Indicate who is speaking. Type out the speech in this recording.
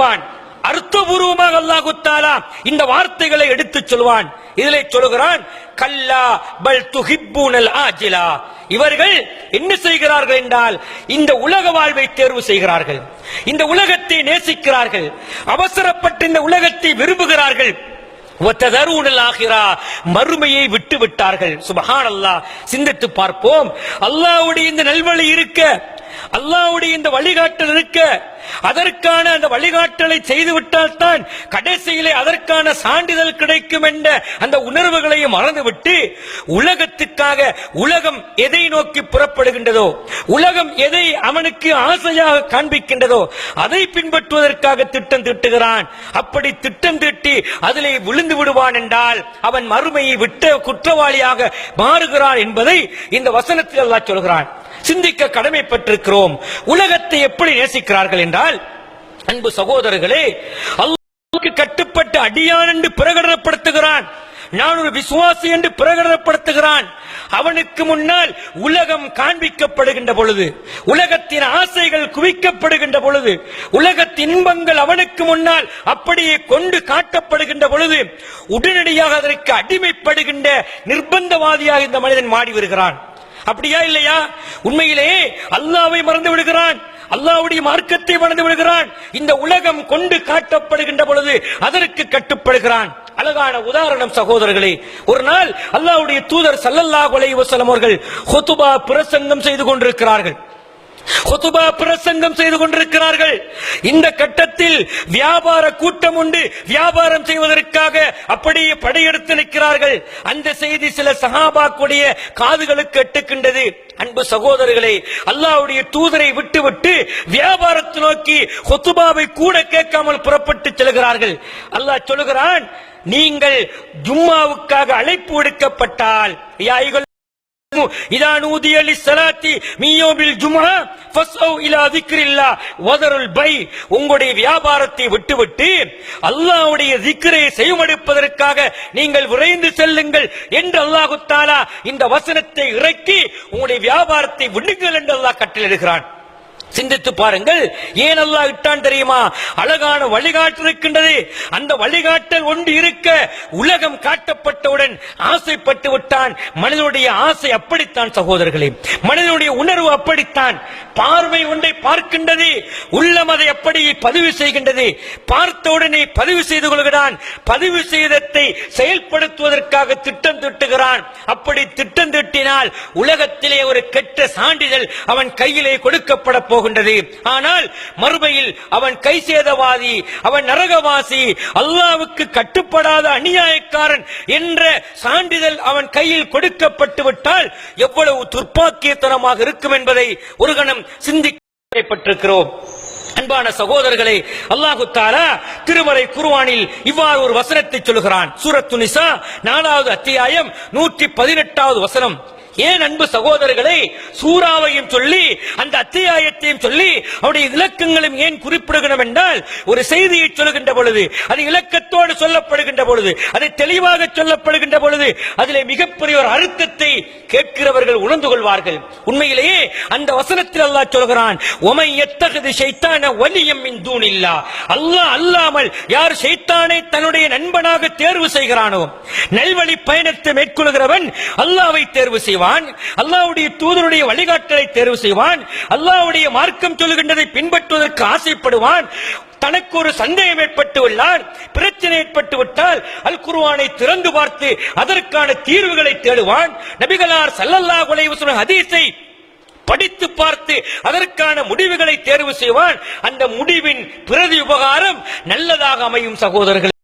Speaker 1: காட்டுவான். அர்த்தபூர்வமாக அல்லாஹு தஆலா இந்த வார்த்தைகளை எடுத்துச் சொல்வான். இதிலே சொல்கிறான், கல்லா பல் துஹிப்பூனல் ஆஜிலா. இவர்கள் என்ன செய்கிறார்கள் என்றால் இந்த உலக வாழ்வை தேர்வு செய்கிறார்கள், இந்த உலகத்தை நேசிக்கிறார்கள், அவசரப்பட்டு இந்த உலகத்தை விரும்புகிறார்கள். மறுமையை விட்டு விட்டார்கள். சுப்ஹானல்லாஹ். சிந்தித்து பார்ப்போம். அல்லாஹ்வுடைய இந்த நல்வழி இருக்க, அல்லாஹ்வுடைய இந்த வழிகாட்டல் இருக்க, அதற்கான அந்த வழிகாட்டலை செய்துவிட்டால் தான் கடைசியிலே அதற்கான சான்றிதழ் கிடைக்கும் என்ற அந்த உணர்வுகளையும் மறந்துவிட்டு உலகத்துக்காக, உலகம் எதை நோக்கி புறப்படுகின்றதோ, உலகம் எதை அவனுக்கு ஆசையாக காண்பிக்கின்றதோ அதை பின்பற்றுவதற்காக திட்டம் தீட்டுகிறான். அப்படி திட்டம் தீட்டி அதிலே விழுந்து விடுவான் என்றால் அவன் மறுமையை விட்ட குற்றவாளியாக மாறுகிறான் என்பதை இந்த வசனத்தில் அல்லாஹ் சொல்கிறான். சிந்திக்க கடமைப்பட்டிருக்கிறோம். உலகத்தை எப்படி நேசிக்கிறார்கள் என்றால், அன்பு சகோதரர்களே, அல்லாஹ்வுக்கு கட்டுப்பட்டு அடியான் என்று பிரகடனப்படுத்துகிறான், நான் ஒரு விசுவாசி என்று பிரகடனப்படுத்துகிறான். அவனுக்கு முன்னால் உலகம் காண்பிக்கப்படுகின்ற பொழுது, உலகத்தின் ஆசைகள் குவிக்கப்படுகின்ற பொழுது, உலகத்தின் இன்பங்கள் அவனுக்கு முன்னால் அப்படியே கொண்டு காட்டப்படுகின்ற பொழுது உடனடியாக அதற்கு அடிமைப்படுகின்ற நிர்பந்தவாதியாக இந்த மனிதன் மாறி வருகிறான். அப்படியா இல்லையா? உண்மையிலேயே அல்லாஹ்வை மறந்து விடுகிறான், அல்லாஹ்வுடைய மார்க்கத்தை மறந்து விடுகிறான். இந்த உலகம் கொண்டு காட்டப்படுகின்ற பொழுது அதற்கு கட்டுப்படுகிறான். அழகான உதாரணம் சகோதரர்களே, ஒரு நாள் அல்லாஹ்வுடைய தூதர் ஸல்லல்லாஹு அலைஹி வஸல்லம் அவர்கள் ஹுதுபா பிரசங்கம் செய்து கொண்டிருக்கிறார்கள். ஹுதுபா பிரசங்கம் செய்து கொண்டிருக்கிறார்கள். இந்த கட்டத்தில் வியாபார கூட்டம் உண்டு, வியாபாரம் செய்வதற்காக அப்படியே படையெடுத்து நிற்கிறார்கள். அந்த செய்தி சில சஹாபாக்களுடைய காதுகளுக்கு எட்டுகின்றது. அன்பு சகோதரர்களே, அல்லாஹ்வுடைய தூதரை விட்டுவிட்டு வியாபாரத்தை நோக்கி ஹுதுபாவை கூட கேட்காமல் புறப்பட்டு செல்கிறார்கள். அல்லாஹ் சொல்கிறான், நீங்கள் ஜும்மாவுக்காக அழைப்பு விடுக்கப்பட்டால், உங்களுடைய வியாபாரத்தை விட்டுவிட்டு அல்லாஹ்வுடைய திக்ரை செய்வதற்காக நீங்கள் விரைந்து செல்லுங்கள் என்று அல்லாஹ் தஆலா இந்த வசனத்தை இறக்கி உங்களுடைய வியாபாரத்தை விடுங்கள் என்று அல்லாஹ் கட்டளையிடுகிறான். சிந்தித்து பாருங்கள், ஏன் அல்லாஹ் இட்டான் தெரியுமா? அழகான வழிகாட்டல் இருக்கின்றது. அந்த வழிகாட்டல் ஒன்று இருக்க உலகம் காட்டப்பட்டவுடன் ஆசைப்பட்டு விட்டான். மனிதனுடைய ஆசை அப்படித்தான் சகோதரர்களே, மனிதனுடைய உணர்வு அப்படித்தான். பார்வை ஒன்றை பார்க்கின்றது, உள்ளம் அதை அப்படி பதிவு செய்கின்றது. பார்த்தவுடனே பதிவு செய்து கொள்கிறான், பதிவு செய்ததை செயல்படுத்துவதற்காக திட்டம் தீட்டுகிறான். அப்படி திட்டம் தீட்டினால் உலகத்திலே ஒரு கெட்ட சான்றிதழ் அவன் கையிலே கொடுக்கப்பட போகின்றது. ஆனால் மறுமையில் அவன் கை சேதவாதி, அவன் நரகவாசி, அல்லாஹ்வுக்கு கட்டுப்படாத அநியாயக்காரன் என்ற சான்றிதழ் அவன் கையில் கொடுக்கப்பட்டு விட்டால் எவ்வளவு துர்ப்பாக்கியத்தனமாக இருக்கும் என்பதை ஒரு கணம் சிந்திக்கப்பட்டிருக்கிறோம். அன்பான சகோதரர்களே, அல்லாஹு தஆலா திருமறை குர்ஆனில் இவ்வாறு ஒரு வசனத்தை சொல்கிறான். சூரத்து நிசா 4வது அத்தியாயம் 118வது வசனம். ஏன் அன்பு சகோதரர்களை சூறாவையும் சொல்லி அந்த அத்தியாயத்தையும் சொல்லி அவருடைய இலக்கங்களும் ஏன் குறிப்பிடுகிறோம் என்றால், ஒரு செய்தியை சொல்லுகின்ற பொழுது அது இலக்கத்தோடு சொல்லப்படுகின்ற பொழுது, அதை தெளிவாக சொல்லப்படுகின்ற பொழுது அதிலே மிகப்பெரிய ஒரு அர்த்தத்தை கேட்கிறவர்கள் உணர்ந்து கொள்வார்கள். உண்மையிலேயே அந்த வசனத்தில் அல்லாஹ் சொல்கிறான், ஒமை யத்தகிது ஷைத்தான வலியம் மின் தூனில்லாஹ். அல்லாஹ் அல்லாமல் யார் ஷைத்தானை தன்னுடைய நண்பனாக தேர்வு செய்கிறானோ, நல்வழி பயணத்தை மேற்கொள்கிறவன் அல்லாஹ்வை தேர்வு செய்வான், அல்லாஹ்வுடைய தூதருடைய வழிகாட்டலை தேர்வு செய்வான், அல்லாஹ்வுடைய மார்க்கம் சொல்லுகின்றதை பின்பற்றுவதற்கு ஆசைப்படுவான். தனக்கு ஒரு சந்தேகம் ஏற்பட்டு உள்ளார், பிரச்சனை ஏற்பட்டு விட்டால் அல் குர்ஆனை திறந்து பார்த்து அதற்கான தீர்வுகளை தேடுவான். நபிகளார் ஸல்லல்லாஹு அலைஹி வஸல்லம் ஹதீஸை படித்து பார்த்து அதற்கான முடிவுகளை தேர்வு செய்வான். அந்த முடிவின் பிரதி உபகாரம் நல்லதாக அமையும் சகோதரர்கள்.